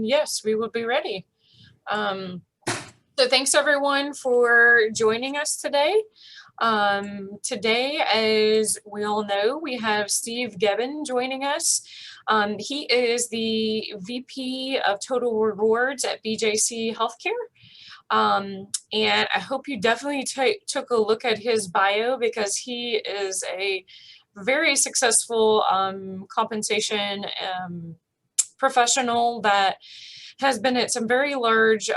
yes, we will be ready. So thanks everyone for joining us today. Today, as we all know, we have Steve Gebben joining us. He is the VP of Total Rewards at BJC Healthcare. And I hope you definitely took a look at his bio, because he is a very successful compensation professional that has been at some very large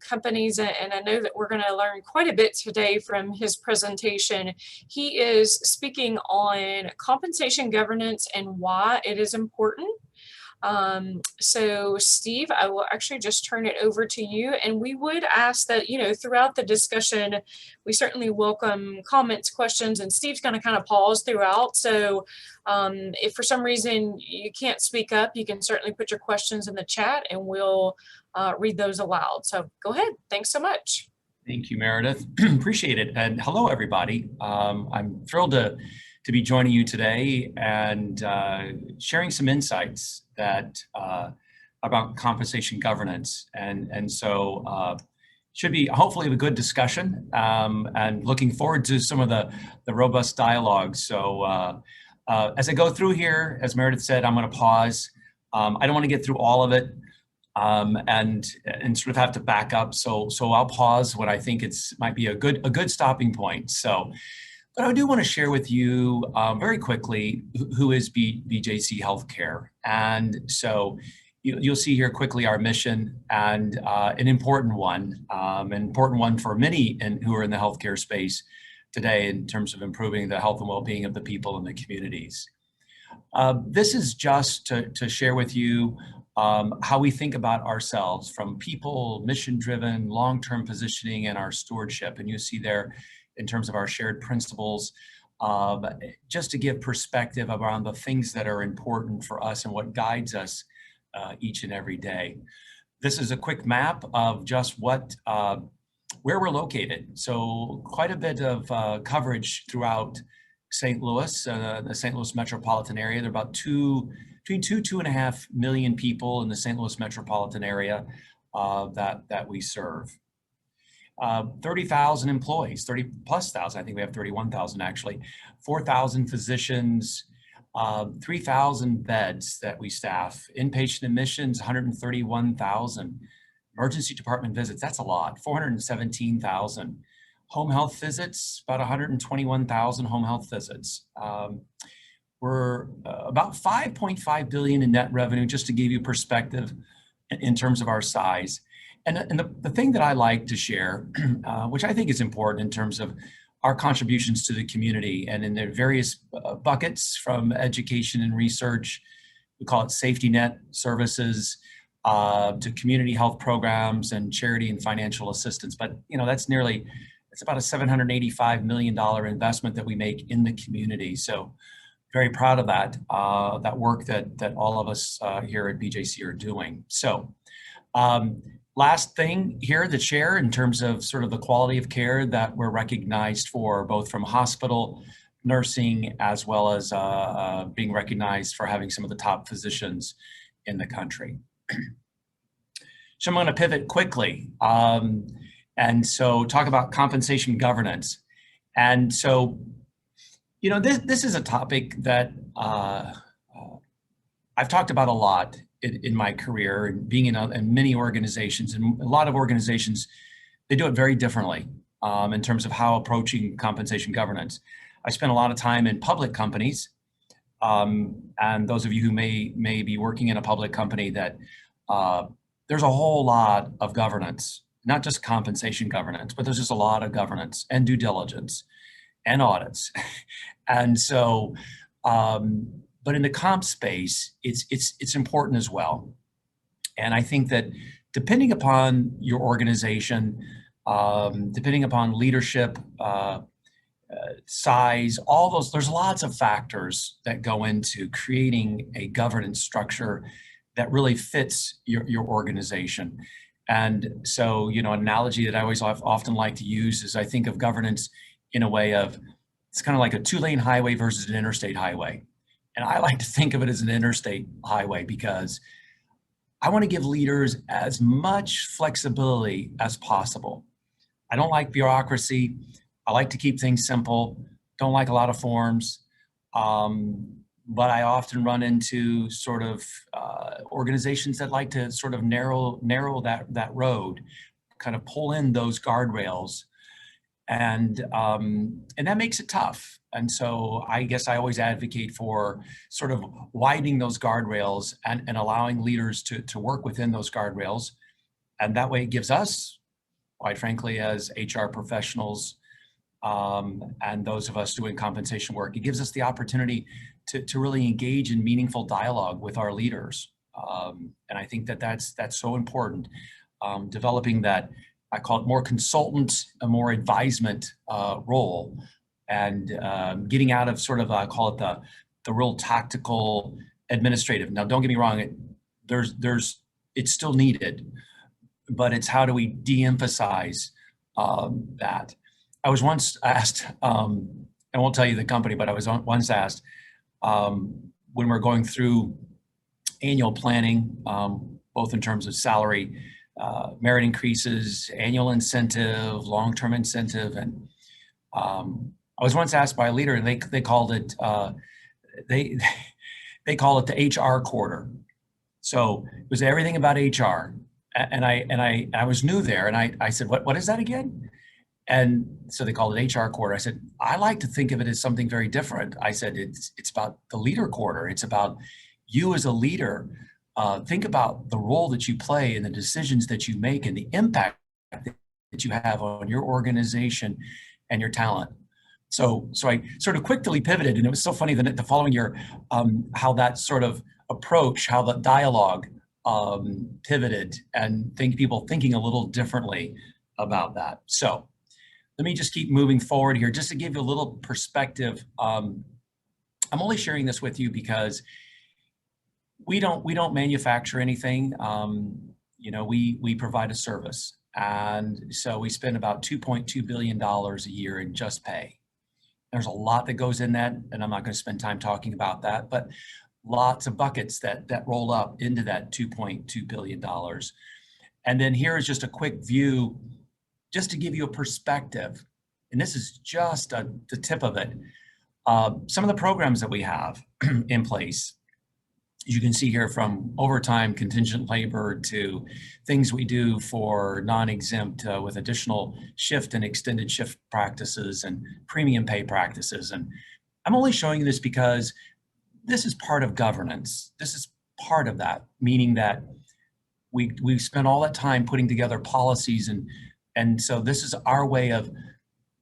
companies, and I know that we're going to learn quite a bit today from his presentation. He is speaking on compensation governance and why it is important. So Steve, I will actually just turn it over to you, and we would ask that, throughout the discussion, we certainly welcome comments, questions, and Steve's going to kind of pause throughout. So if for some reason you can't speak up, you can certainly put your questions in the chat and we'll read those aloud. So go ahead. Thanks so much. Thank you, Meredith. Appreciate it. And hello, everybody. I'm thrilled to be joining you today and sharing some insights that about compensation governance. And so should be hopefully a good discussion, and looking forward to some of the robust dialogue. So as I go through here, as Meredith said, I'm going to pause. I don't want to get through all of it and sort of have to back up. So I'll pause when I think might be a good stopping point. So. But I do want to share with you very quickly who is BJC Healthcare. And so you'll see here quickly our mission, and an important one for many who are in the healthcare space today in terms of improving the health and well-being of the people in the communities. This is just to share with you how we think about ourselves from people, mission-driven, long-term positioning, and our stewardship. And you see there, in terms of our shared principles, just to give perspective around the things that are important for us and what guides us each and every day. This is a quick map of just where we're located. So quite a bit of coverage throughout St. Louis, the St. Louis metropolitan area. There are about between 2.5 million people in the St. Louis metropolitan area that we serve. 30,000 employees, 30 plus thousand, I think we have 31,000 actually, 4,000 physicians, 3,000 beds that we staff, inpatient admissions, 131,000, emergency department visits, that's a lot, 417,000, home health visits, about 121,000 home health visits. We're about 5.5 billion in net revenue, just to give you perspective in terms of our size. And the thing that I like to share, which I think is important in terms of our contributions to the community and in their various buckets, from education and research, we call it safety net services, to community health programs and charity and financial assistance. But it's about a $785 million investment that we make in the community. So very proud of that work that all of us here at BJC are doing. So. Last thing here to share in terms of sort of the quality of care that we're recognized for, both from hospital, nursing, as well as being recognized for having some of the top physicians in the country. So I'm going to pivot quickly and so talk about compensation governance. And so, this is a topic that I've talked about a lot in my career, and being in many organizations, and a lot of organizations, they do it very differently in terms of how approaching compensation governance. I spent a lot of time in public companies, and those of you who may be working in a public company, that there's a whole lot of governance, not just compensation governance, but there's just a lot of governance and due diligence and audits. And so, but in the comp space, it's important as well. And I think that depending upon your organization, depending upon leadership, size, all those, there's lots of factors that go into creating a governance structure that really fits your organization. And so, an analogy that I always often like to use is, I think of governance in a way of, it's kind of like a 2-lane highway versus an interstate highway. And I like to think of it as an interstate highway, because I want to give leaders as much flexibility as possible. I don't like bureaucracy. I like to keep things simple. Don't like a lot of forms. But I often run into sort of organizations that like to sort of narrow that road, kind of pull in those guardrails, and that makes it tough. And so I guess I always advocate for sort of widening those guardrails and allowing leaders to work within those guardrails. And that way it gives us, quite frankly, as HR professionals, and those of us doing compensation work, it gives us the opportunity to really engage in meaningful dialogue with our leaders. And I think that's so important. Developing that, I call it more consultant, a more advisement role, and getting out of sort of, I call it the real tactical administrative. Now, don't get me wrong, it's still needed, but it's how do we de-emphasize that. I was once asked, I won't tell you the company, but I was once asked when we're going through annual planning, both in terms of salary, merit increases, annual incentive, long-term incentive, and I was once asked by a leader, and they called it they call it the HR quarter. So it was everything about HR, and I was new there, and I said, what is that again? And so they called it HR quarter. I said, I like to think of it as something very different. I said, it's about the leader quarter. It's about you as a leader. Think about the role that you play and the decisions that you make and the impact that you have on your organization and your talent. So I sort of quickly pivoted, and it was so funny that the following year, how that sort of approach, how the dialogue pivoted, and people thinking a little differently about that. So let me just keep moving forward here, just to give you a little perspective. I'm only sharing this with you because we don't manufacture anything. We provide a service, and so we spend about $2.2 billion a year in just pay. There's a lot that goes in that, and I'm not going to spend time talking about that, but lots of buckets that roll up into that $2.2 billion. And then here is just a quick view, just to give you a perspective, and this is just the tip of it. Some of the programs that we have in place, you can see here, from overtime, contingent labor, to things we do for non-exempt with additional shift and extended shift practices and premium pay practices. And I'm only showing you this because this is part of governance. This is part of that, meaning that we spent all that time putting together policies, and so this is our way of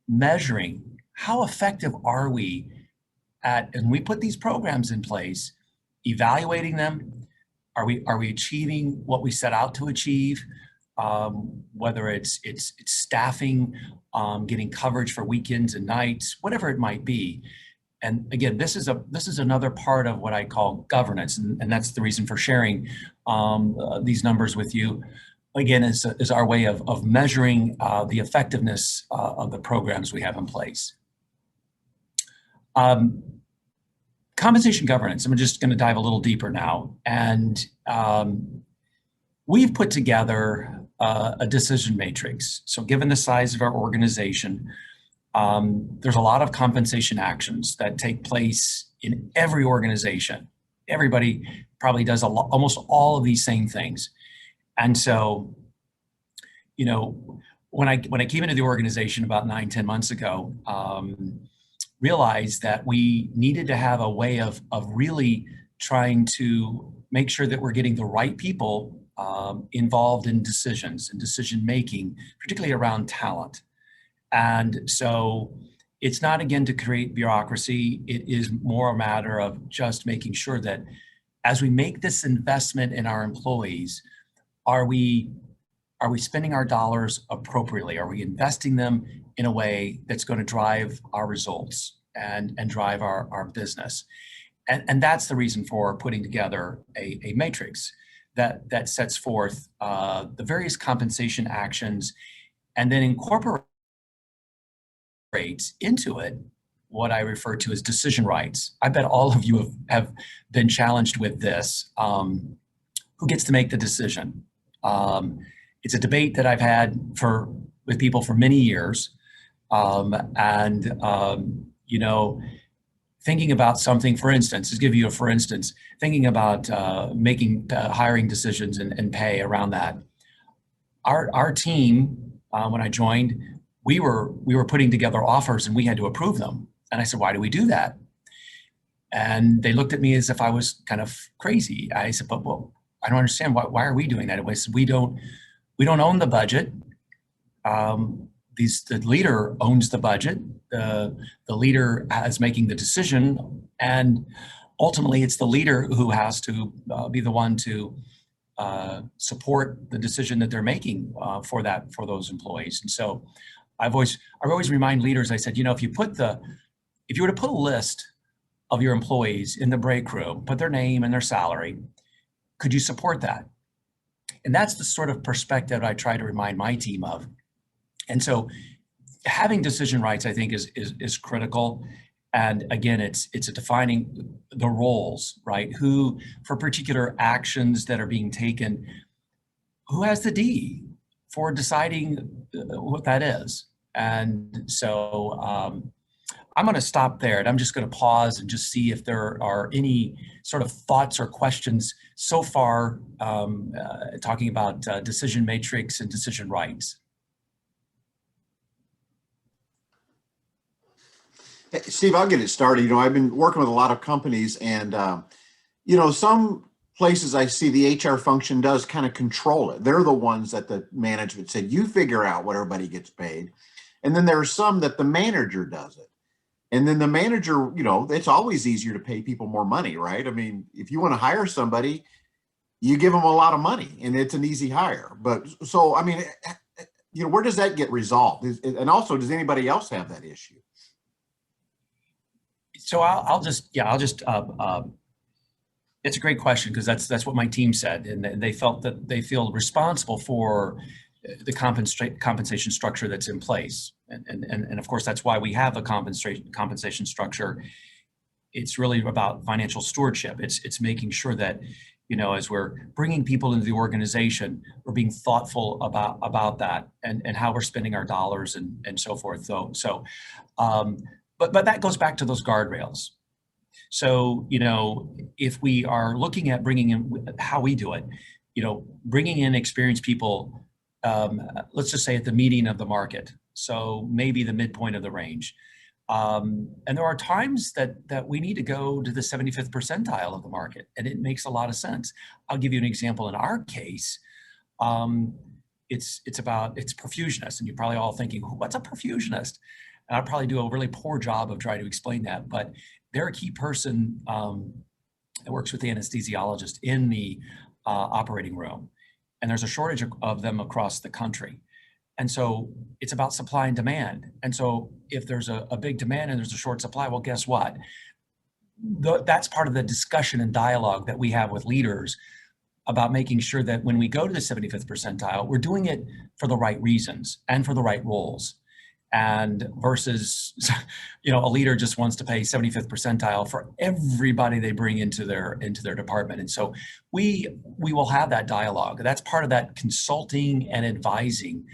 measuring how effective are we at, and we put these programs in place, evaluating them. Are we achieving what we set out to achieve? Whether it's staffing, getting coverage for weekends and nights, whatever it might be. And again, this is another part of what I call governance, and that's the reason for sharing these numbers with you. Again, is our way of measuring the effectiveness of the programs we have in place. Compensation governance, I'm just going to dive a little deeper now. And we've put together a decision matrix. So given the size of our organization, there's a lot of compensation actions that take place in every organization. Everybody probably does almost all of these same things. And so, when I came into the organization about 9-10 months ago, realized that we needed to have a way of really trying to make sure that we're getting the right people involved in decisions and decision making, particularly around talent. And so it's not, again, to create bureaucracy. It is more a matter of just making sure that as we make this investment in our employees, are we spending our dollars appropriately? Are we investing them in a way that's going to drive our results and drive our business? And that's the reason for putting together a matrix that sets forth the various compensation actions, and then incorporates into it what I refer to as decision rights. I bet all of you have been challenged with this. who gets to make the decision. It's a debate that I've had with people for many years. You know, thinking about something, for instance, to give you a for instance, thinking about making hiring decisions and pay around that. Our team, when I joined, we were putting together offers and we had to approve them. And I said, why do we do that? And they looked at me as if I was kind of crazy. I said, but well, I don't understand why are we doing that? I said, we don't own the budget. The leader owns the budget. The leader is making the decision, and ultimately it's the leader who has to be the one to support the decision that they're making for those employees. And so I always remind leaders, I said, you know, if you were to put a list of your employees in the break room, put their name and their salary, could you support that? And that's the sort of perspective I try to remind my team of. And so having decision rights, I think, is critical. And again, it's defining the roles, right? Who, for particular actions that are being taken, who has the D for deciding what that is. And so I'm going to stop there, and I'm just going to pause and just see if there are any sort of thoughts or questions so far, talking about decision matrix and decision rights. Hey, Steve, I'll get it started. You know, I've been working with a lot of companies, and you know, some places I see the HR function does kind of control it. They're the ones that the management said, you figure out what everybody gets paid. And then there are some that the manager does it. And then the manager, you know, it's always easier to pay people more money, right? I mean, if you want to hire somebody, you give them a lot of money and it's an easy hire. But so, I mean, you know, where does that get resolved? And also, does anybody else have that issue? So it's a great question, because that's what my team said, and they felt that they feel responsible for the compensation structure that's in place, and of course that's why we have a compensation structure. It's really about financial stewardship. It's making sure that, you know, as we're bringing people into the organization, we're being thoughtful about that and how we're spending our dollars and so forth. But that goes back to those guardrails. So, you know, if we are looking at bringing in how we do it, you know, bringing in experienced people, let's just say at the median of the market, so maybe the midpoint of the range. And there are times that we need to go to the 75th percentile of the market, and it makes a lot of sense. I'll give you an example. In our case, it's perfusionist, and you're probably all thinking, what's a perfusionist? And I'll probably do a really poor job of trying to explain that, but they're a key person that works with the anesthesiologist in the operating room. And there's a shortage of them across the country. And so it's about supply and demand. And so if there's a big demand and there's a short supply, well, guess what? That's part of the discussion and dialogue that we have with leaders about making sure that when we go to the 75th percentile, we're doing it for the right reasons and for the right roles. And versus, you know, a leader just wants to pay 75th percentile for everybody they bring into their department. And so we will have that dialogue. That's part of that consulting and advising.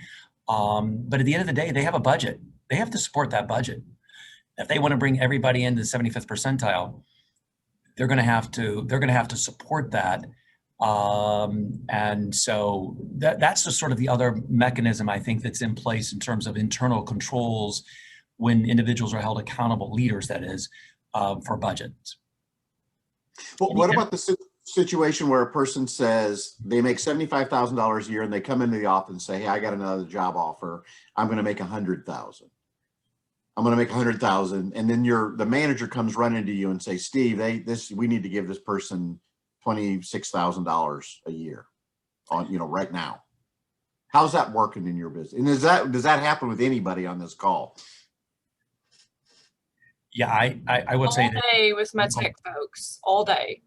But at the end of the day, they have a budget. They have to support that budget. If they want to bring everybody into the 75th percentile, they're going to have to support that. And so that's just sort of the other mechanism I think that's in place in terms of internal controls when individuals are held accountable, leaders that is, for budgets. Well, what about the situation where a person says they make $75,000 a year and they come into the office and say, hey, I got another job offer. I'm going to make 100,000. I'm going to make 100,000. And then the manager comes running to you and say, Steve, we need to give this person $26,000 a year on, you know, right now. How's that working in your business? And does that happen with anybody on this call? Yeah, I would say that. All day with my tech folks, all day.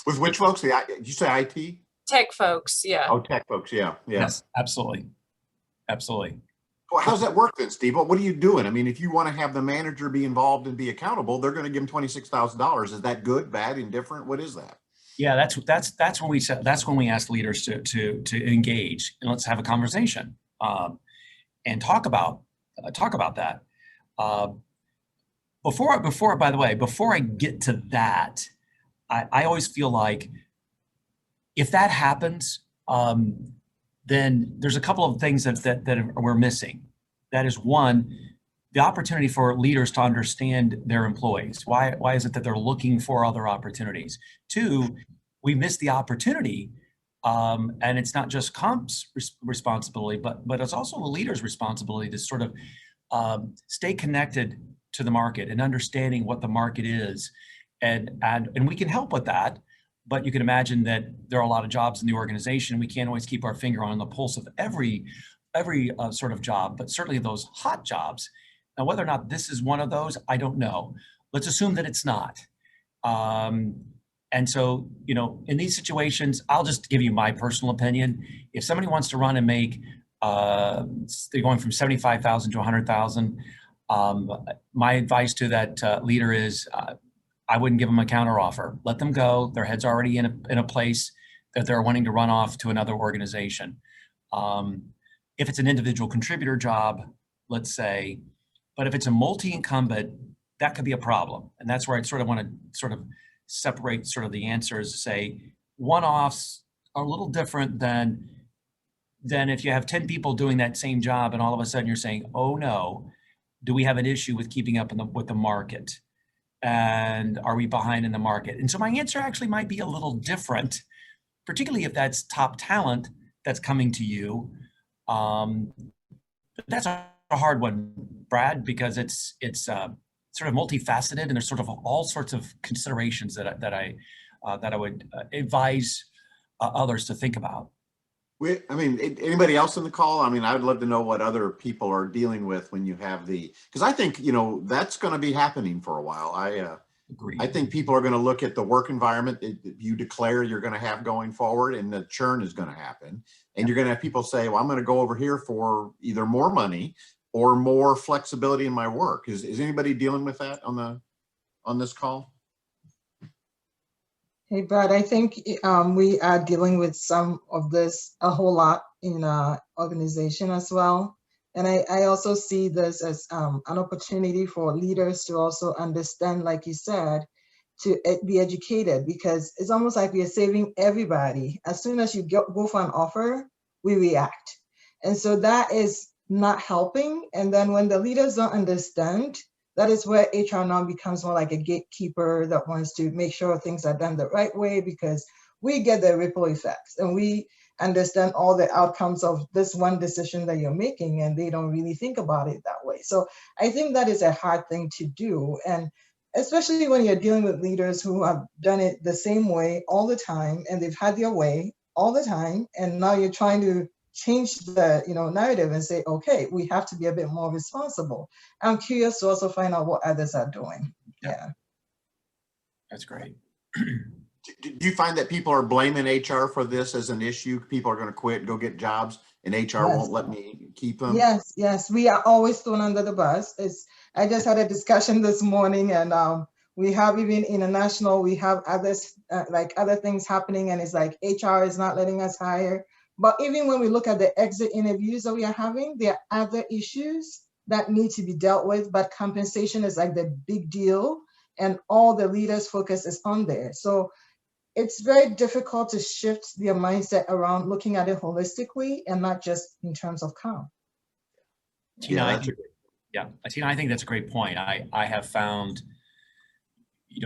With which folks? Did you say IT? Tech folks, yeah. Oh, tech folks, yeah. Yes, absolutely. Absolutely. Well, how's that work then, Steve? What are you doing? I mean, if you want to have the manager be involved and be accountable, they're going to give them $26,000. Is that good, bad, indifferent? What is that? Yeah, that's when we said, that's when we ask leaders to engage and let's have a conversation, and talk about that. Uh, by the way, before I get to that, I always feel like if that happens, then there's a couple of things that we're missing. That is one, the opportunity for leaders to understand their employees. Why is it that they're looking for other opportunities? Two, we miss the opportunity, and it's not just comp's responsibility, but it's also the leader's responsibility to sort of stay connected to the market and understanding what the market is, and we can help with that. But you can imagine that there are a lot of jobs in the organization. We can't always keep our finger on the pulse of every sort of job, but certainly those hot jobs. Now, whether or not this is one of those, I don't know. Let's assume that it's not. And so, in these situations, I'll just give you my personal opinion. If somebody wants to run and make, they're going from 75,000 to 100,000, my advice to that leader is, I wouldn't give them a counter offer. Let them go. Their head's already in a place that they're wanting to run off to another organization. If it's an individual contributor job, let's say, but if it's a multi-incumbent, that could be a problem. And that's where I sort of want to sort of separate sort of the answers to say one-offs are a little different than if you have 10 people doing that same job and all of a sudden you're saying, oh no, do we have an issue with keeping up with the market? And are we behind in the market? And so my answer actually might be a little different, particularly if that's top talent that's coming to you. But that's a hard one, Brad, because it's sort of multifaceted, and there's sort of all sorts of considerations that I would advise others to think about. Anybody else in the call? I mean, I would love to know what other people are dealing with when you have because I think, that's going to be happening for a while. Agreed. I think people are going to look at the work environment that you declare you're going to have going forward, and the churn is going to happen. And you're going to have people say, well, I'm going to go over here for either more money or more flexibility in my work. Is anybody dealing with that on this call? Hey, Brad, I think we are dealing with some of this a whole lot in our organization as well. And I also see this as an opportunity for leaders to also understand, like you said, to be educated, because it's almost like we are saving everybody. As soon as you go for an offer, we react. And so that is not helping. And then when the leaders don't understand, that is where HR now becomes more like a gatekeeper that wants to make sure things are done the right way, because we get the ripple effects and we understand all the outcomes of this one decision that you're making, and they don't really think about it that way. So I think that is a hard thing to do. And especially when you're dealing with leaders who have done it the same way all the time, and they've had their way all the time, and now you're trying to change the narrative and say, okay, we have to be a bit more responsible. I'm curious to also find out what others are doing. Yeah. That's great. Do you find that people are blaming HR for this as an issue? People are going to quit, go get jobs, and HR won't let me keep them? Yes. We are always thrown under the bus. I just had a discussion this morning, and we have even international, we have others, like other things happening, and it's like HR is not letting us hire. But even when we look at the exit interviews that we are having, there are other issues that need to be dealt with, but compensation is like the big deal, and all the leaders' focus is on there. So it's very difficult to shift their mindset around looking at it holistically and not just in terms of comp. Tina, Tina, I think that's a great point. I have found,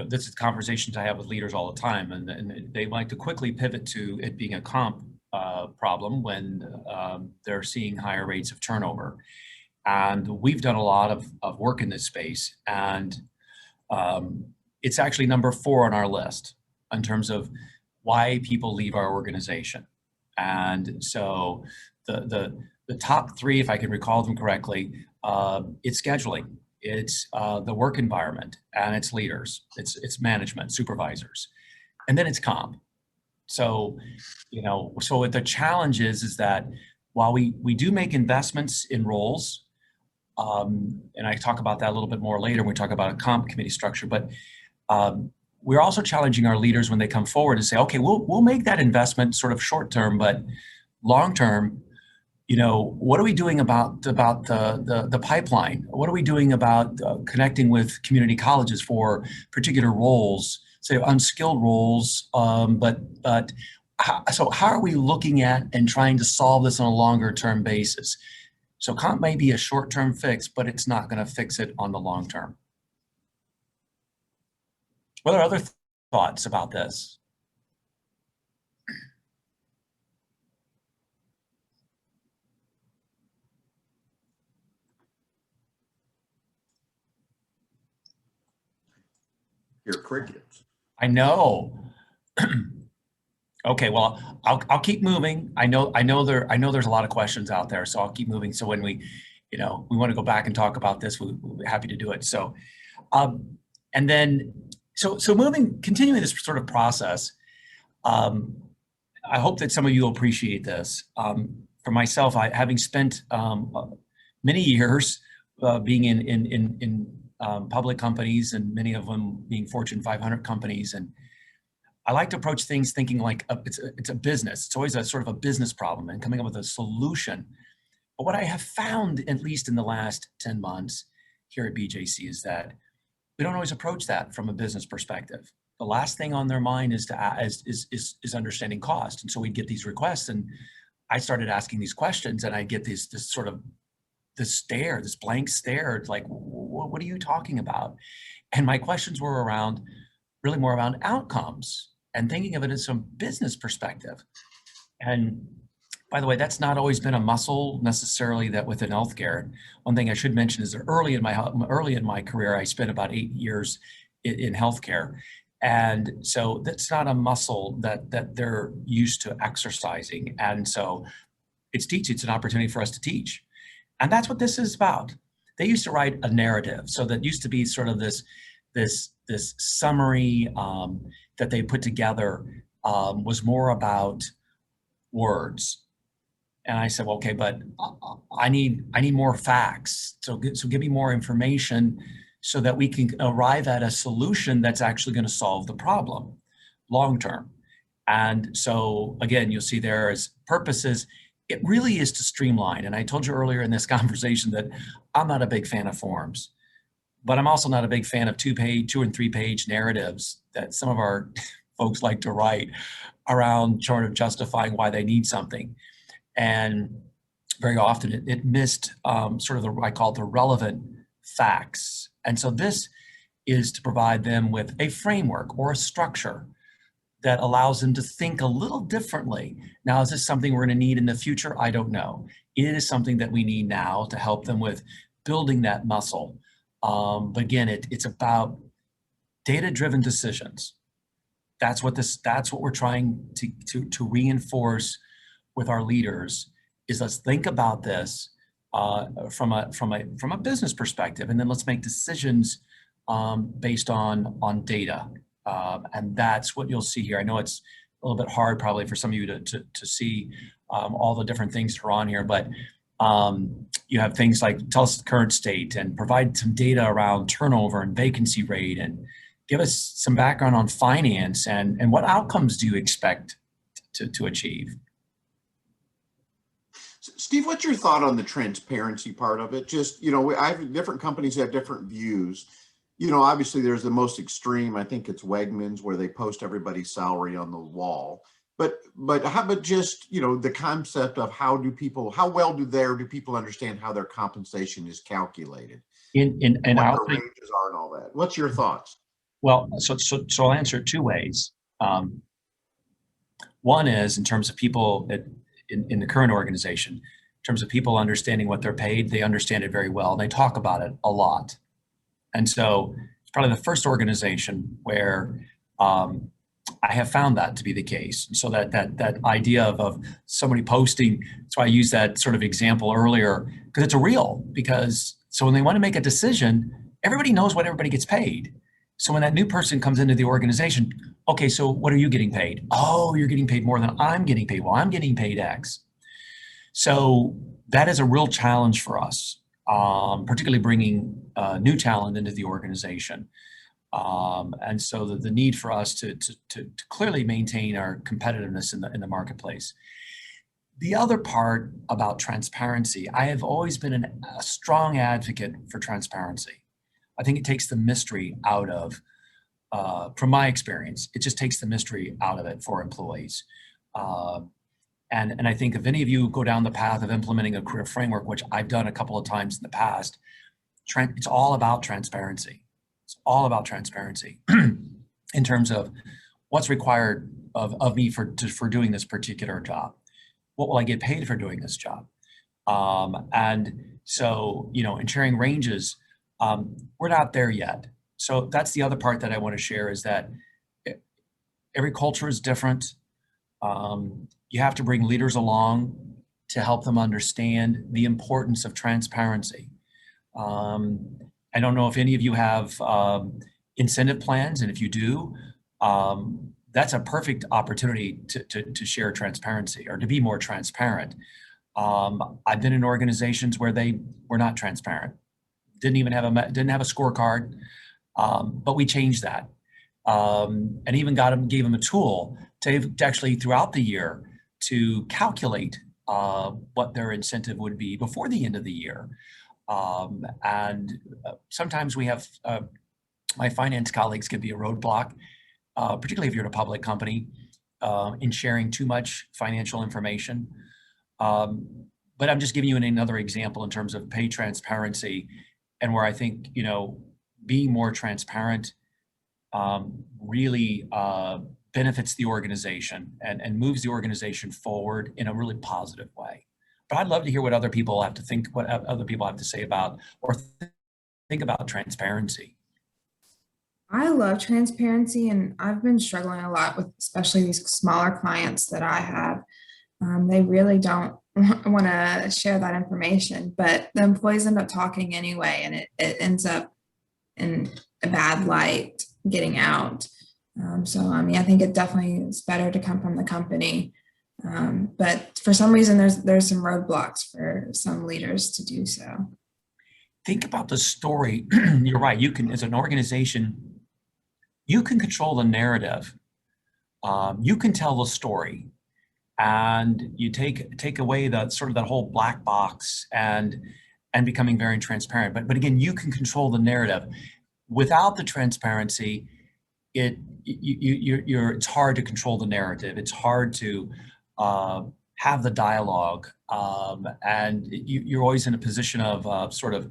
this is conversations I have with leaders all the time, and they like to quickly pivot to it being a comp problem when they're seeing higher rates of turnover. And we've done a lot of work in this space, and it's actually number 4 on our list in terms of why people leave our organization. And so the top 3, if I can recall them correctly, it's scheduling, it's the work environment, and it's leaders, it's management, supervisors, and then it's comp. So, so what the challenge is that while we do make investments in roles, and I talk about that a little bit more later when we talk about a comp committee structure, but we're also challenging our leaders when they come forward to say, okay, we'll make that investment sort of short term, but long term, you know, what are we doing about the pipeline? What are we doing about connecting with community colleges for particular roles, say unskilled roles, so how are we looking at and trying to solve this on a longer term basis? So comp may be a short term fix, but it's not going to fix it on the long term. What are other thoughts about this? Your crickets. I know. Okay, well, I'll keep moving. I know there's a lot of questions out there, so I'll keep moving. So when we want to go back and talk about this, we'll be happy to do it. So, and then, so continuing this sort of process, I hope that some of you will appreciate this. For myself, having spent many years being in public companies, and many of them being Fortune 500 companies, and I like to approach things thinking like it's a business. It's always a sort of a business problem and coming up with a solution. But what I have found, at least in the last 10 months here at BJC, is that we don't always approach that from a business perspective. The last thing on their mind is understanding cost. And so we'd get these requests, and I started asking these questions, and I get this blank stare. It's like, what are you talking about? And my questions were really more around outcomes and thinking of it as some business perspective. And by the way, that's not always been a muscle necessarily that within healthcare. One thing I should mention is that early in my career, I spent about 8 years in healthcare. And so that's not a muscle that they're used to exercising. And so it's an opportunity for us to teach. And that's what this is about. They used to write a narrative. So that used to be sort of this summary that they put together was more about words. And I said, well, okay, but I need more facts. So give me more information so that we can arrive at a solution that's actually going to solve the problem long term. And so again, you'll see there as purposes, it really is to streamline. And I told you earlier in this conversation that I'm not a big fan of forms, but I'm also not a big fan of 2 and 3 page narratives that some of our folks like to write around sort of justifying why they need something. And very often it missed sort of I call it the relevant facts. And so this is to provide them with a framework or a structure that allows them to think a little differently. Now, is this something we're going to need in the future? I don't know. It is something that we need now to help them with building that muscle. But again, it's about data-driven decisions. That's what we're trying to reinforce with our leaders, is let's think about this from a business perspective, and then let's make decisions based on data. And that's what you'll see here. I know it's a little bit hard probably for some of you to see all the different things that are on here, but you have things like tell us the current state and provide some data around turnover and vacancy rate, and give us some background on finance and what outcomes do you expect to achieve. Steve, what's your thought on the transparency part of it? Just, I have different companies have different views. Obviously there's the most extreme, I think it's Wegmans, where they post everybody's salary on the wall. But how about just, the concept of how well do people understand how their compensation is calculated? And what the ranges are and all that. What's your thoughts? Well, so I'll answer it 2 ways. One is in terms of people in the current organization, in terms of people understanding what they're paid, they understand it very well. And they talk about it a lot. And so it's probably the first organization where I have found that to be the case. And so that idea of somebody posting, that's why I used that sort of example earlier, because it's because when they want to make a decision, everybody knows what everybody gets paid. So when that new person comes into the organization, okay, so what are you getting paid? Oh, you're getting paid more than I'm getting paid. Well, I'm getting paid X. So that is a real challenge for us, particularly bringing new talent into the organization. And so the need for us to clearly maintain our competitiveness in the marketplace. The other part about transparency, I have always been a strong advocate for transparency. I think it takes the mystery out of, from my experience, it just takes the mystery out of it for employees. And I think if any of you go down the path of implementing a career framework, which I've done a couple of times in the past, it's all about transparency. It's all about transparency in terms of what's required of me for doing this particular job. What will I get paid for doing this job? And so, you know, in sharing ranges, we're not there yet. So that's the other part that I want to share, is that every culture is different. You have to bring leaders along to help them understand the importance of transparency. I don't know if any of you have incentive plans, and if you do, that's a perfect opportunity to share transparency, or to be more transparent. I've been in organizations where they were not transparent, didn't have a scorecard, but we changed that, and even gave them a tool to actually throughout the year to calculate what their incentive would be before the end of the year. And sometimes we have, my finance colleagues can be a roadblock, particularly if you're in a public company, in sharing too much financial information. But I'm just giving you another example in terms of pay transparency, and where I think, you know, being more transparent really benefits the organization and moves the organization forward in a really positive way. But I'd love to hear what other people have to think, what other people have to say about, or think about transparency. I love transparency, and I've been struggling a lot with especially these smaller clients that I have. They really don't want to share that information, but the employees end up talking anyway, and it ends up in a bad light getting out. So, I mean, I think it definitely is better to come from the company. But for some reason, there's some roadblocks for some leaders to do so. Think about the story. You're right. You can, as an organization, you can control the narrative. You can tell the story, and you take away that sort of that whole black box and becoming very transparent. But again, you can control the narrative. Without the transparency, it's hard to control the narrative. It's hard to have the dialogue, and you're always in a position of sort of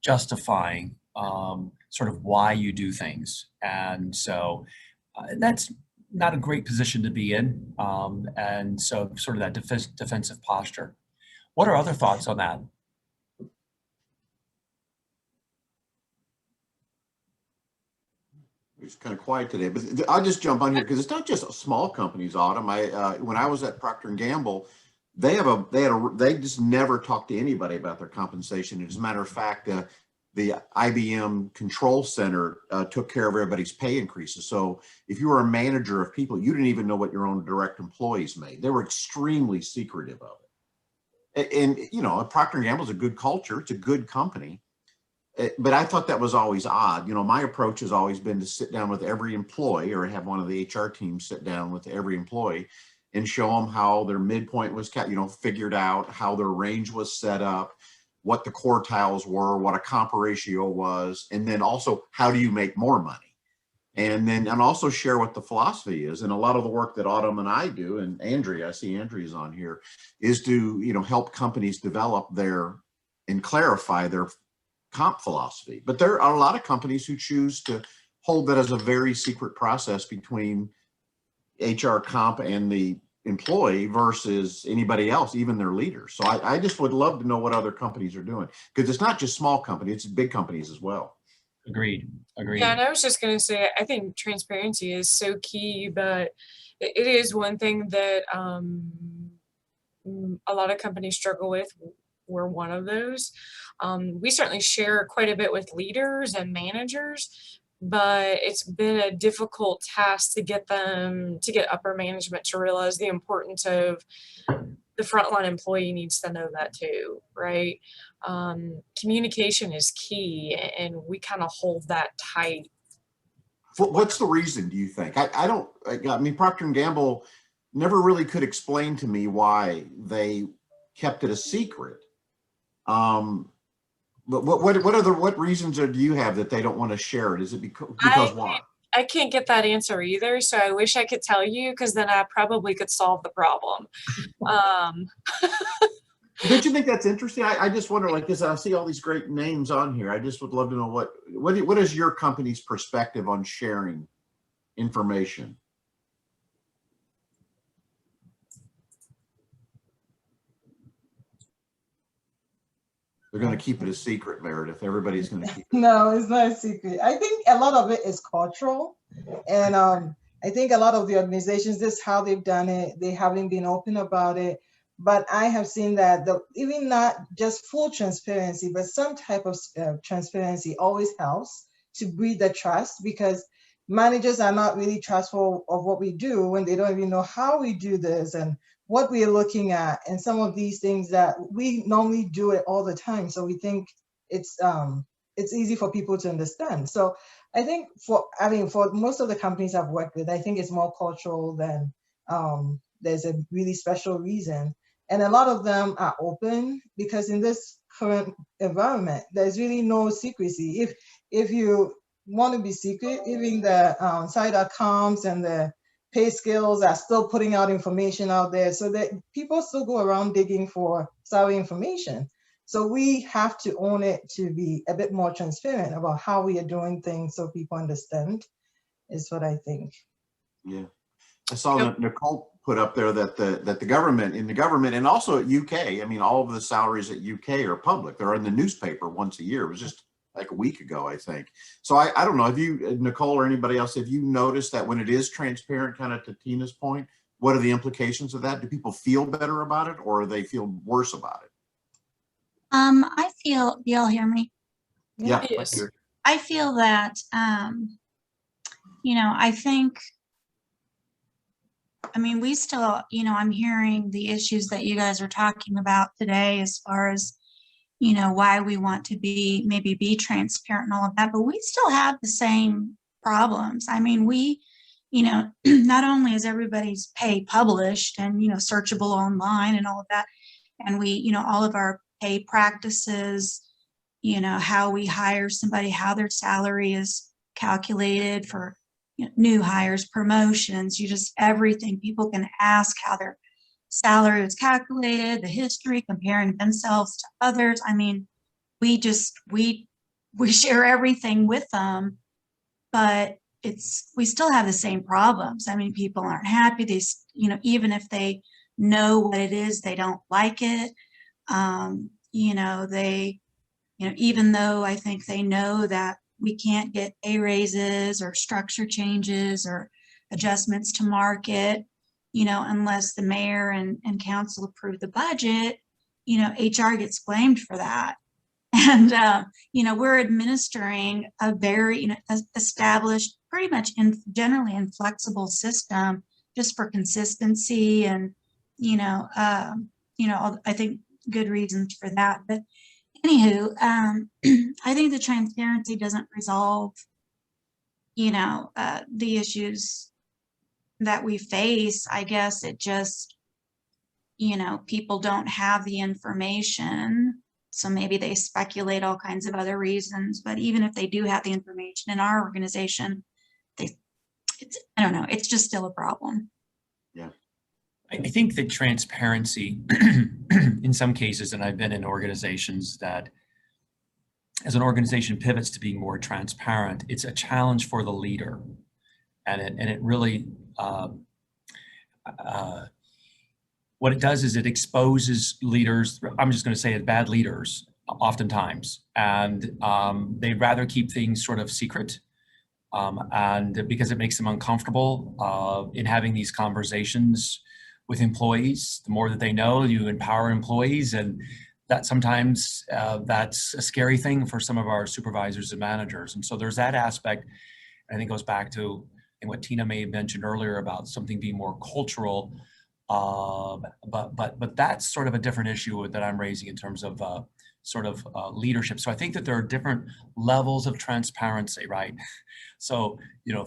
justifying sort of why you do things. And so that's not a great position to be in. And so sort of that defensive posture. What are other thoughts on that? It's kind of quiet today, but I'll just jump on here because it's not just small companies, Autumn. When I was at Procter Gamble, they just never talked to anybody about their compensation. As a matter of fact, the IBM control center took care of everybody's pay increases. So if you were a manager of people, you didn't even know what your own direct employees made. They were extremely secretive of it. And you know, Procter Gamble is a good culture. It's a good company. But I thought that was always odd. You know, my approach has always been to sit down with every employee, or have one of the HR teams sit down with every employee and show them how their midpoint was, figured out, how their range was set up, what the quartiles were, what a comp ratio was, and then also how do you make more money? And also share what the philosophy is. And a lot of the work that Autumn and I do, and Andrea, I see Andrea's on here, is to, help companies develop and clarify their comp philosophy. But there are a lot of companies who choose to hold that as a very secret process between HR comp and the employee versus anybody else, even their leaders. So I just would love to know what other companies are doing, because it's not just small companies, it's big companies as well. Agreed. Yeah, and I was just going to say, I think transparency is so key, but it is one thing that a lot of companies struggle with. We're one of those. We certainly share quite a bit with leaders and managers, but it's been a difficult task to get upper management to realize the importance of the frontline employee needs to know that too, right? Communication is key, and we kind of hold that tight What's the reason, do you think? I mean, Procter & Gamble never really could explain to me why they kept it a secret. But what reasons do you have that they don't want to share it? Is it because why? I can't get that answer either, so I wish I could tell you, because then I probably could solve the problem. Don't you think that's interesting? I just wonder, like, because I see all these great names on here. I just would love to know what is your company's perspective on sharing information? They're going to keep it a secret, Meredith. Everybody's going to keep it. No, it's not a secret. I think a lot of it is cultural. And I think a lot of the organizations, this is how they've done it. They haven't been open about it. But I have seen that even not just full transparency, but some type of transparency always helps to breed the trust, because managers are not really trustful of what we do when they don't even know how we do this and what we are looking at, and some of these things that we normally do it all the time. So we think it's easy for people to understand. So I think for most of the companies I've worked with, I think it's more cultural than there's a really special reason. And a lot of them are open, because in this current environment, there's really no secrecy. If you want to be secret, even the site.coms and the pay scales are still putting out information out there, so that people still go around digging for salary information. So we have to own it to be a bit more transparent about how we are doing things, so people understand, is what I think. Yeah, I saw that Nicole put up there that the government and also at UK, I mean, all of the salaries at UK are public. They're in the newspaper once a year. It was just like a week ago, I think. So I don't know, have you, Nicole or anybody else, have you noticed that when it is transparent, kind of to Tina's point, what are the implications of that? Do people feel better about it, or do they feel worse about it? I feel, do y'all hear me? Yeah. Yes. I feel that, I think, we still, I'm hearing the issues that you guys are talking about today, as far as, why we want to maybe be transparent and all of that, but we still have the same problems. We, not only is everybody's pay published and, searchable online and all of that, and we, all of our pay practices, how we hire somebody, how their salary is calculated for new hires, promotions, everything. People can ask how their salary was calculated, the history, comparing themselves to others. We share everything with them, but we still have the same problems. People aren't happy. They, even if they know what it is, they don't like it. They, even though I think they know that we can't get pay raises or structure changes or adjustments to market, unless the mayor and council approve the budget, HR gets blamed for that. And, we're administering a very, established, pretty much generally inflexible system just for consistency and, I think good reasons for that. But anywho, I think the transparency doesn't resolve, the issues that we face. I guess it just, people don't have the information. So maybe they speculate all kinds of other reasons, but even if they do have the information in our organization, I don't know, it's just still a problem. Yeah. I think that transparency in some cases, and I've been in organizations that as an organization pivots to being more transparent, it's a challenge for the leader. And it really, what it does is it exposes leaders, I'm just going to say it, bad leaders oftentimes, and they'd rather keep things sort of secret, and because it makes them uncomfortable in having these conversations with employees. The more that they know, you empower employees, and that sometimes that's a scary thing for some of our supervisors and managers. And so there's that aspect. I think goes back to what Tina may have mentioned earlier about something being more cultural. But that's sort of a different issue that I'm raising in terms of sort of leadership. So I think that there are different levels of transparency, right? So,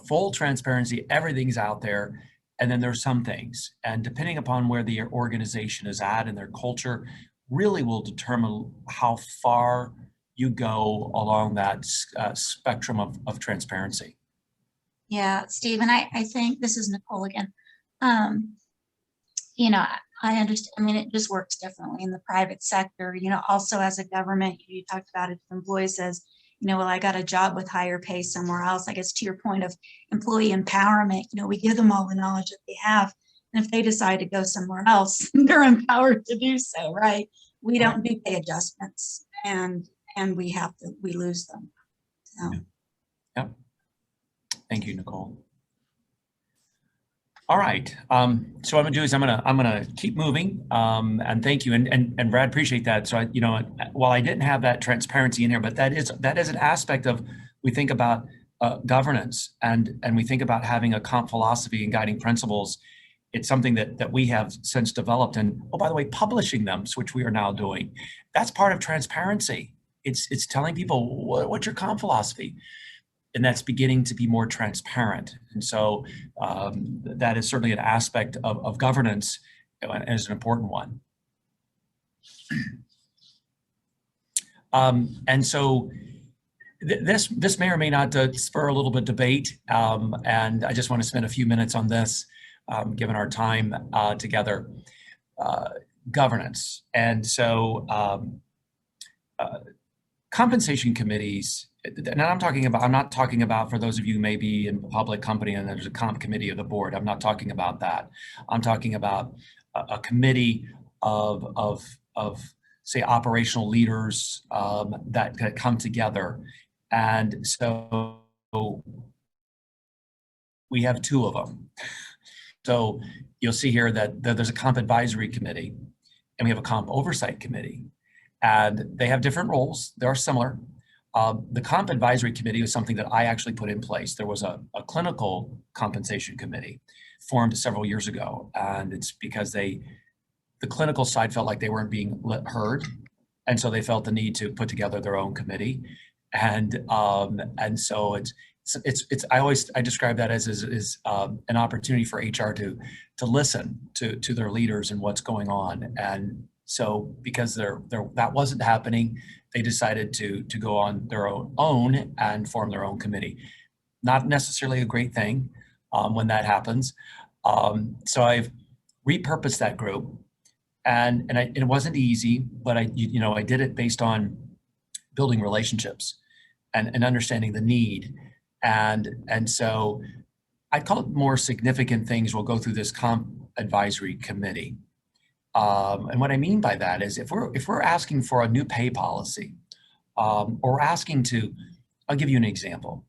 full transparency, everything's out there. And then there's some things, and depending upon where the organization is at and their culture really will determine how far you go along that spectrum of transparency. Yeah, Steve, and I think this is Nicole again. I understand. I mean, it just works differently in the private sector. Also as a government, you talked about it. If an employee says, well, I got a job with higher pay somewhere else. I guess to your point of employee empowerment, we give them all the knowledge that they have. And if they decide to go somewhere else, they're empowered to do so, right? We don't do pay adjustments, and we lose them. So. Yep. Thank you, Nicole. All right. So what I'm gonna do is I'm gonna keep moving. And thank you. And Brad, appreciate that. So while I didn't have that transparency in here, but that is an aspect of, we think about governance and we think about having a comp philosophy and guiding principles. It's something that we have since developed, and by the way, publishing them, which we are now doing. That's part of transparency. It's telling people what's your comp philosophy. And that's beginning to be more transparent. And so that is certainly an aspect of governance, and is an important one. And so this may or may not spur a little bit of debate. And I just want to spend a few minutes on this, given our time together. Governance. And so compensation committees, and I'm not talking about, for those of you who may be in a public company and there's a comp committee of the board, I'm not talking about that. I'm talking about a committee of say operational leaders that come together. And so we have two of them. So you'll see here that there's a comp advisory committee and we have a comp oversight committee, and they have different roles. They are similar. The comp advisory committee was something that I actually put in place. There was a clinical compensation committee formed several years ago, and it's because the clinical side felt like they weren't being heard, and so they felt the need to put together their own committee, and so I describe that as an opportunity for HR to listen to their leaders and what's going on. And so because that wasn't happening, they decided to go on their own and form their own committee. Not necessarily a great thing when that happens. So I've repurposed that group, and it wasn't easy, but I did it based on building relationships and understanding the need. And so I call it more significant things will go through this comp advisory committee. And what I mean by that is if we're asking for a new pay policy, or asking to, I'll give you an example.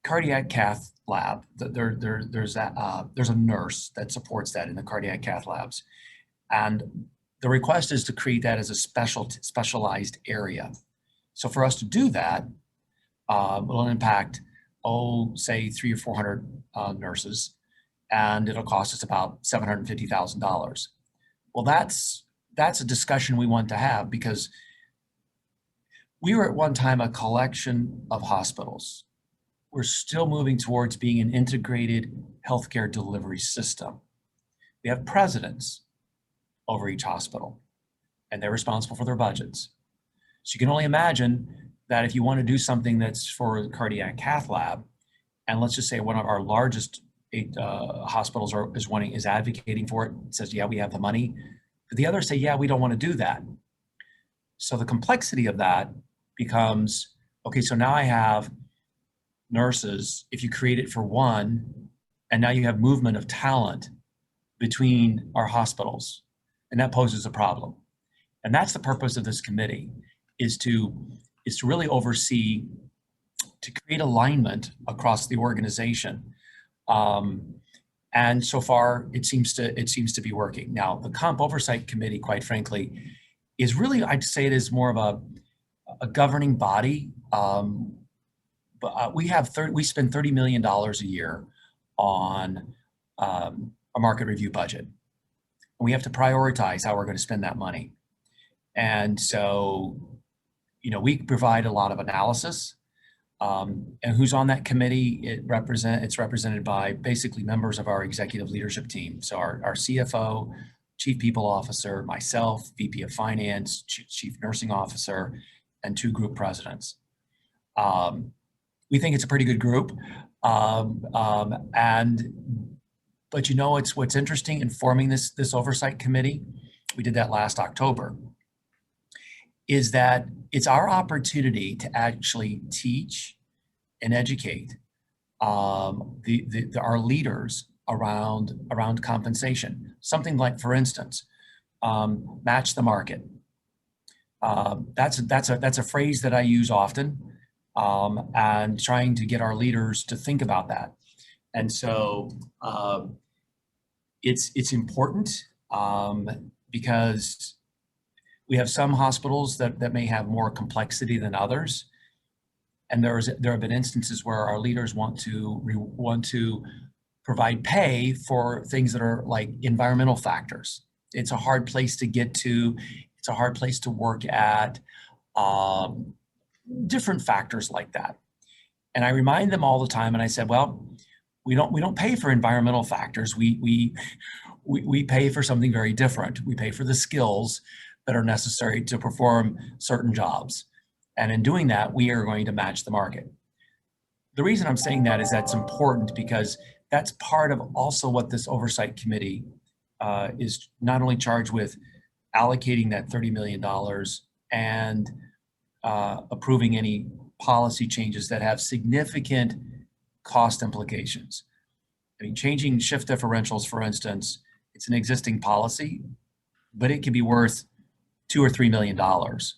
Cardiac cath lab, there's a nurse that supports that in the cardiac cath labs. And the request is to create that as a specialized area. So for us to do that, will impact, say 300 or 400 nurses, and it'll cost us about $750,000. Well, that's a discussion we want to have, because we were at one time a collection of hospitals. We're still moving towards being an integrated healthcare delivery system. We have presidents over each hospital, and they're responsible for their budgets. So you can only imagine that if you want to do something that's for a cardiac cath lab, and let's just say one of our largest hospitals is advocating for it, says, yeah, we have the money. But the others say, yeah, we don't want to do that. So the complexity of that becomes, okay, so now I have nurses, if you create it for one, and now you have movement of talent between our hospitals, and that poses a problem. And that's the purpose of this committee, is to really oversee, to create alignment across the organization. And so far, it seems to be working. Now, the Comp Oversight Committee, quite frankly, is really, I'd say it is more of a governing body. But we spend $30 million a year on a market review budget. And we have to prioritize how we're going to spend that money. And so, you know, we provide a lot of analysis. And who's on that committee? It's represented by basically members of our executive leadership team. So our CFO, Chief People Officer, myself, VP of Finance, Chief Nursing Officer, and 2 group presidents. We think it's a pretty good group. But you know, what's interesting in forming this oversight committee, we did that last October, is that it's our opportunity to actually teach and educate our leaders around compensation. Something like, for instance, match the market. That's a phrase that I use often, and trying to get our leaders to think about that. And so it's important because we have some hospitals that may have more complexity than others. And there have been instances where our leaders want to provide pay for things that are like environmental factors. It's a hard place to get to. It's a hard place to work at. Different factors like that. And I remind them all the time. And I said, well, we don't pay for environmental factors. We pay for something very different. We pay for the skills that are necessary to perform certain jobs. And in doing that, we are going to match the market. The reason I'm saying that is that's important because that's part of also what this oversight committee is not only charged with allocating that $30 million and approving any policy changes that have significant cost implications. I mean, changing shift differentials, for instance, it's an existing policy, but it can be worth $2 or $3 million.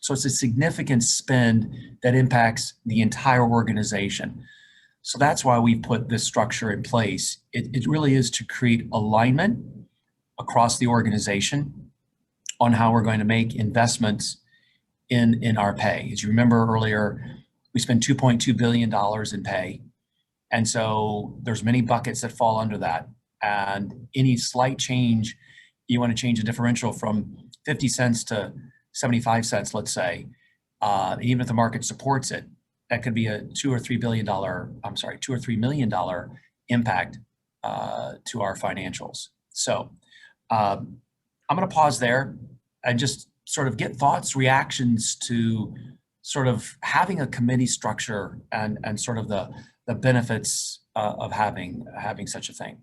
So it's a significant spend that impacts the entire organization. So that's why we put this structure in place. It really is to create alignment across the organization on how we're going to make investments in our pay. As you remember earlier, we spent $2.2 billion in pay. And so there's many buckets that fall under that. And any slight change, you want to change a differential from 50 cents to 75 cents, let's say, even if the market supports it, that could be a $2 or $3 million impact to our financials. So I'm going to pause there and just sort of get thoughts, reactions to sort of having a committee structure and sort of the benefits of having such a thing.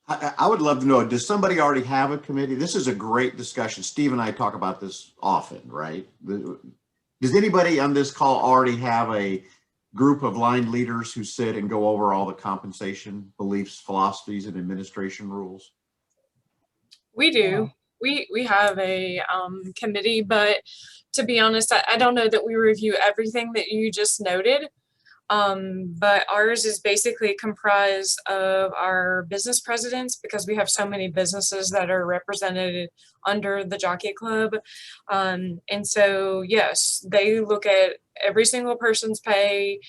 I would love to know, does somebody already have a committee? This is a great discussion. Steve and I talk about this often, right? Does anybody on this call already have a group of line leaders who sit and go over all the compensation beliefs, philosophies, and administration rules? We do. We have a committee, but to be honest, I don't know that we review everything that you just noted. But ours is basically comprised of our business presidents because we have so many businesses that are represented under the Jockey Club. And so, yes, they look at every single person's pay.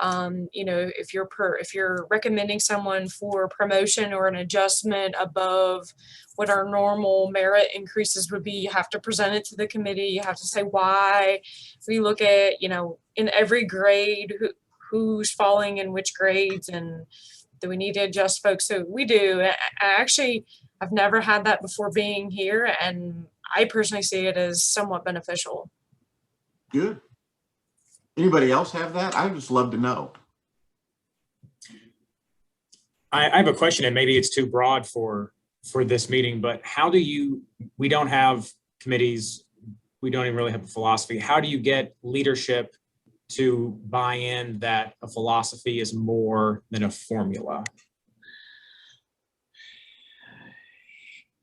You know, if you're recommending someone for promotion or an adjustment above what our normal merit increases would be, you have to present it to the committee. You have to say why. We look at, you know, in every grade, who's falling in which grades, and do we need to adjust folks? So we do. I've never had that before being here, and I personally see it as somewhat beneficial. Good. Anybody else have that? I'd just love to know. I have a question, and maybe it's too broad for this meeting, but we don't have committees, we don't even really have a philosophy. How do you get leadership to buy in that a philosophy is more than a formula?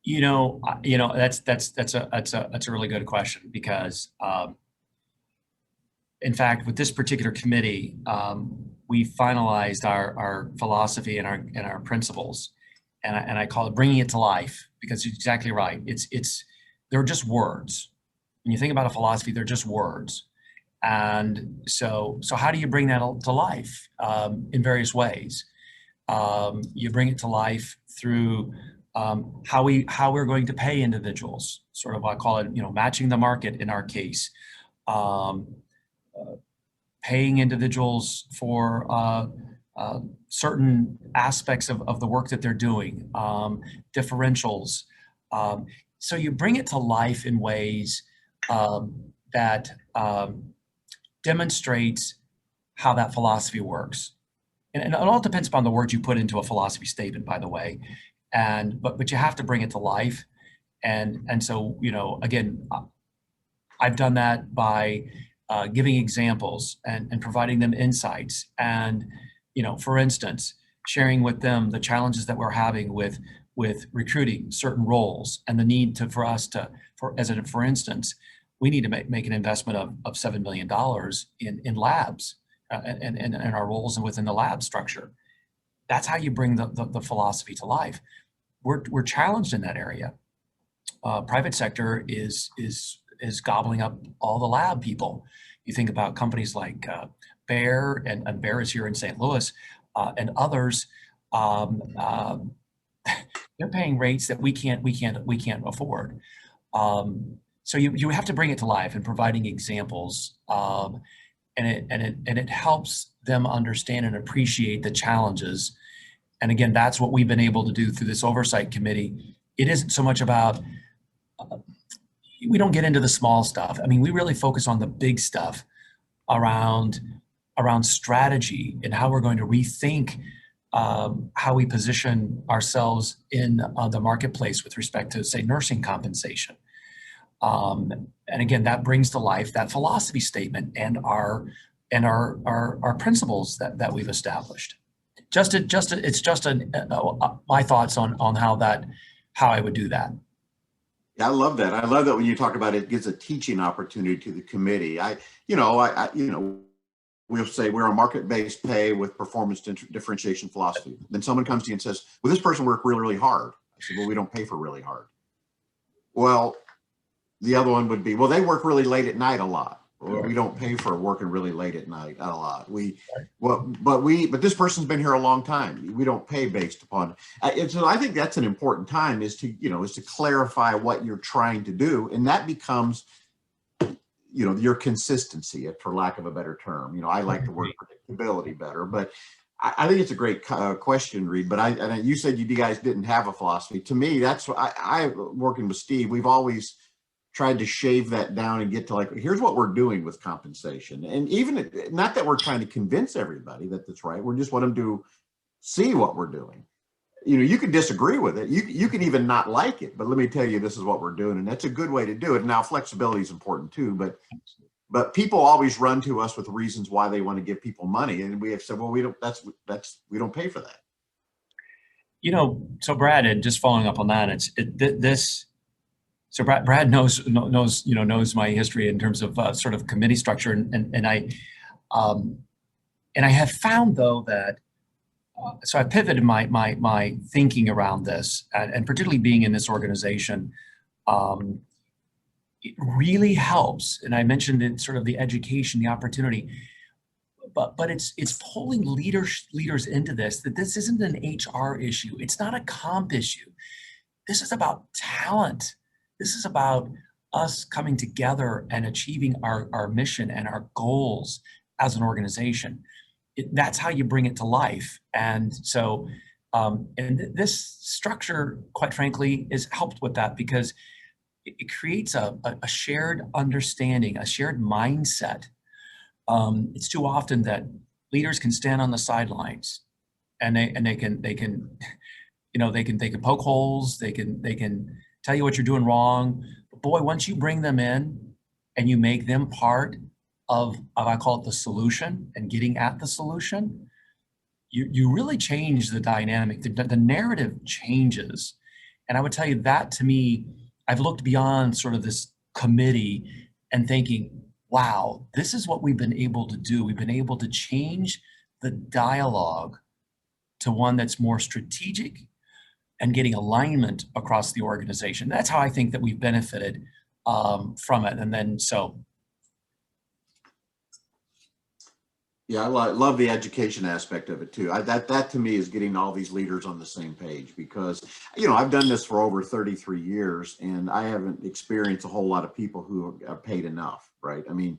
That's a really good question because, in fact, with this particular committee, we finalized our philosophy and our principles, and I call it bringing it to life because you're exactly right. They're just words. When you think about a philosophy, they're just words. And so how do you bring that to life in various ways? You bring it to life through how we're going to pay individuals, sort of I call it, matching the market in our case, paying individuals for certain aspects of the work that they're doing, differentials. So you bring it to life in ways that demonstrates how that philosophy works. And it all depends upon the words you put into a philosophy statement, by the way. But you have to bring it to life. And so, again, I've done that by giving examples and providing them insights. And, for instance, sharing with them the challenges that we're having with recruiting certain roles and the need for instance, we need to make an investment of $7 million in labs and our roles and within the lab structure. That's how you bring the philosophy to life. We're challenged in that area. Private sector is gobbling up all the lab people. You think about companies like Bayer, and Bayer is here in St. Louis, and others. They're paying rates that we can't afford. So you have to bring it to life and providing examples, and it helps them understand and appreciate the challenges. And again, that's what we've been able to do through this oversight committee. It isn't so much about, we don't get into the small stuff. I mean, we really focus on the big stuff around strategy and how we're going to rethink how we position ourselves in the marketplace with respect to, say, nursing compensation. And again, that brings to life that philosophy statement and our principles that we've established. It's just my thoughts on how I would do that. Yeah, I love that. I love that when you talk about it gives a teaching opportunity to the committee. We'll say we're a market-based pay with performance differentiation philosophy. Then someone comes to you and says, well, this person worked really, really hard. I said, well, we don't pay for really hard. Well, the other one would be, well, they work really late at night a lot. Well, we don't pay for working really late at night a lot. But this person's been here a long time. We don't pay based upon. And so I think that's an important time is to clarify what you're trying to do, and that becomes, your consistency, for lack of a better term. I like the word predictability better, but I think it's a great question, Reed. But you said you guys didn't have a philosophy. To me, that's what I working with Steve. We've always tried to shave that down and get to here's what we're doing with compensation. And even not that we're trying to convince everybody that that's right. We just want them to see what we're doing. You can disagree with it. You can even not like it, but let me tell you, this is what we're doing. And that's a good way to do it. Now, flexibility is important too, but people always run to us with reasons why they want to give people money. And we have said, well, we don't pay for that. So Brad, and just following up on that, So Brad knows my history in terms of sort of committee structure, and I have found though that so I pivoted my thinking around this, and particularly being in this organization, it really helps. And I mentioned it, sort of the education, the opportunity, but it's pulling leaders into this. That this isn't an HR issue. It's not a comp issue. This is about talent. This is about us coming together and achieving our mission and our goals as an organization. That's how you bring it to life. And so, and this structure, quite frankly, is helped with that because it creates a shared understanding, a shared mindset. It's too often that leaders can stand on the sidelines and they can poke holes, they can tell you what you're doing wrong. But boy, once you bring them in and you make them part of I call it the solution and getting at the solution, you really change the dynamic. The narrative changes. And I would tell you that, to me, I've looked beyond sort of this committee and thinking, wow, this is what we've been able to do. We've been able to change the dialogue to one that's more strategic and getting alignment across the organization. That's how I think that we've benefited from it. And then so. Yeah, love the education aspect of it too. That to me is getting all these leaders on the same page, because, I've done this for over 33 years and I haven't experienced a whole lot of people who are paid enough, right? I mean,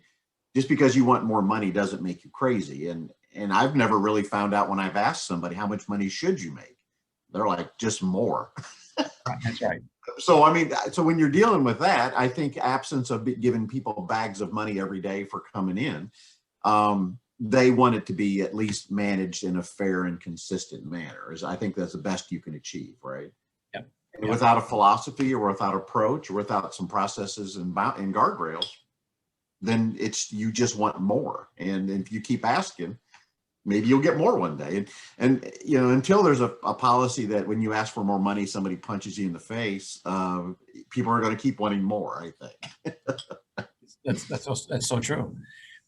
just because you want more money doesn't make you crazy. And I've never really found out when I've asked somebody, how much money should you make? They're like, just more. That's right. So, I mean, so when you're dealing with that, I think absence of giving people bags of money every day for coming in, they want it to be at least managed in a fair and consistent manner. I think that's the best you can achieve, right? Yep. And without a philosophy or without approach or without some processes and guardrails, then you just want more. And if you keep asking, maybe you'll get more one day. And until there's a policy that when you ask for more money, somebody punches you in the face, people are going to keep wanting more, I think. That's so true.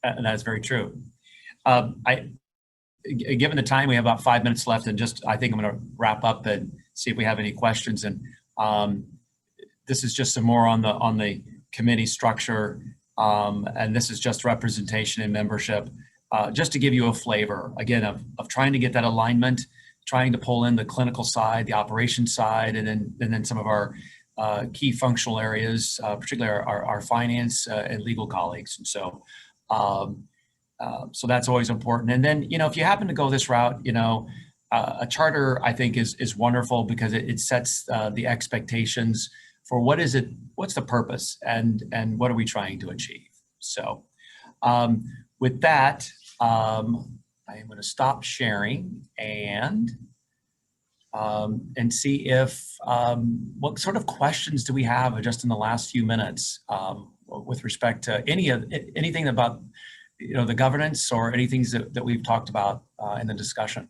And that's very true. Given the time, we have about 5 minutes left, and I think I'm going to wrap up and see if we have any questions. And this is just some more on the committee structure, and this is just representation and membership, just to give you a flavor again of trying to get that alignment, trying to pull in the clinical side, the operations side, and then some of our key functional areas, particularly our finance and legal colleagues. And so. So that's always important. And then, if you happen to go this route, a charter, I think is wonderful, because it sets the expectations for what's the purpose and what are we trying to achieve. So with that, I am going to stop sharing and see if, what sort of questions do we have just in the last few minutes with respect to anything about the governance or anything that we've talked about in the discussion.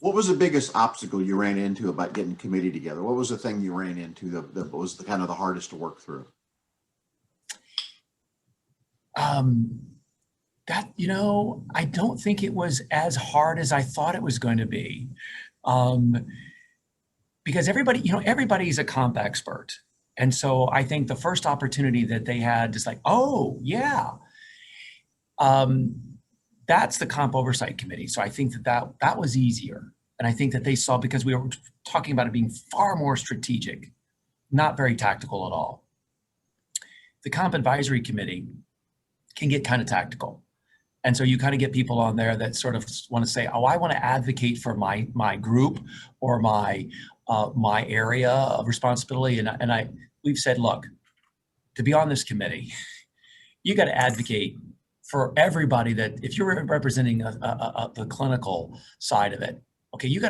What was the biggest obstacle you ran into about getting committee together? What was the thing you ran into that was the kind of the hardest to work through? I don't think it was as hard as I thought it was going to be. Because everybody's a comp expert. And so I think the first opportunity that they had is like, oh yeah, that's the comp oversight committee. So I think that was easier. And I think that they saw, because we were talking about it being far more strategic, not very tactical at all. The comp advisory committee can get kind of tactical. And so you kind of get people on there that sort of want to say, oh, I want to advocate for my group or my area of responsibility. And we've said, look, to be on this committee, you got to advocate for everybody. That if you're representing the clinical side of it, okay, you're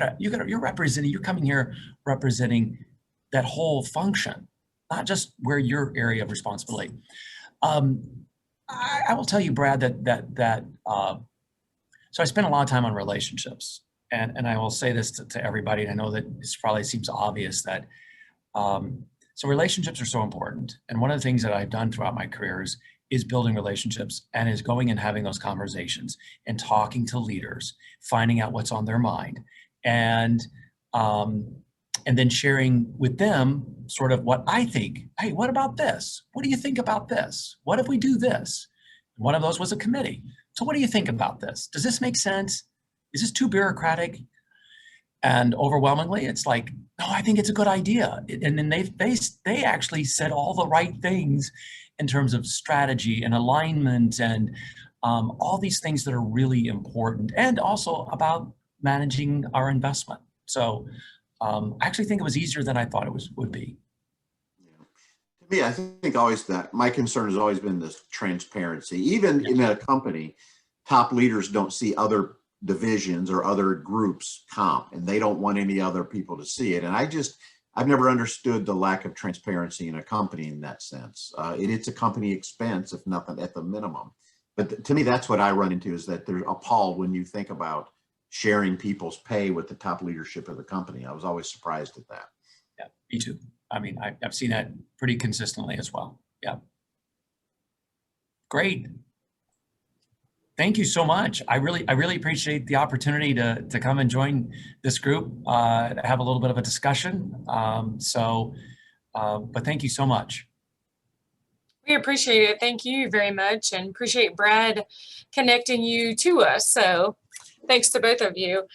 coming here representing that whole function, not just where your area of responsibility. I will tell you, Brad, so I spent a lot of time on relationships, and I will say this to everybody, and I know that this probably seems obvious that, so relationships are so important. And one of the things that I've done throughout my career is building relationships, and is going and having those conversations and talking to leaders, finding out what's on their mind, and then sharing with them sort of what I think. Hey, what about this? What do you think about this? What if we do this? One of those was a committee. So what do you think about this? Does this make sense? Is this too bureaucratic? And overwhelmingly, it's like, no, I think it's a good idea. And then they actually said all the right things in terms of strategy and alignment and all these things that are really important, and also about managing our investment. So I actually think it was easier than I thought it would be. To me, I think always that my concern has always been this transparency. Even in a company, top leaders don't see other divisions or other groups comp, and they don't want any other people to see it. And I've never understood the lack of transparency in a company in that sense. It's a company expense, if nothing, at the minimum. But to me, that's what I run into, is that they're appalled when you think about sharing people's pay with the top leadership of the company. I was always surprised at that. Yeah, me too. I mean, I've seen that pretty consistently as well. Yeah. Great. Thank you so much. I really appreciate the opportunity to come and join this group, to have a little bit of a discussion. So But thank you so much. We appreciate it. Thank you very much, and appreciate Brad connecting you to us. So thanks to both of you.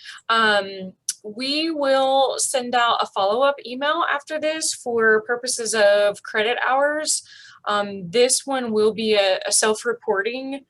We will send out a follow-up email after this for purposes of credit hours. This one will be a self-reporting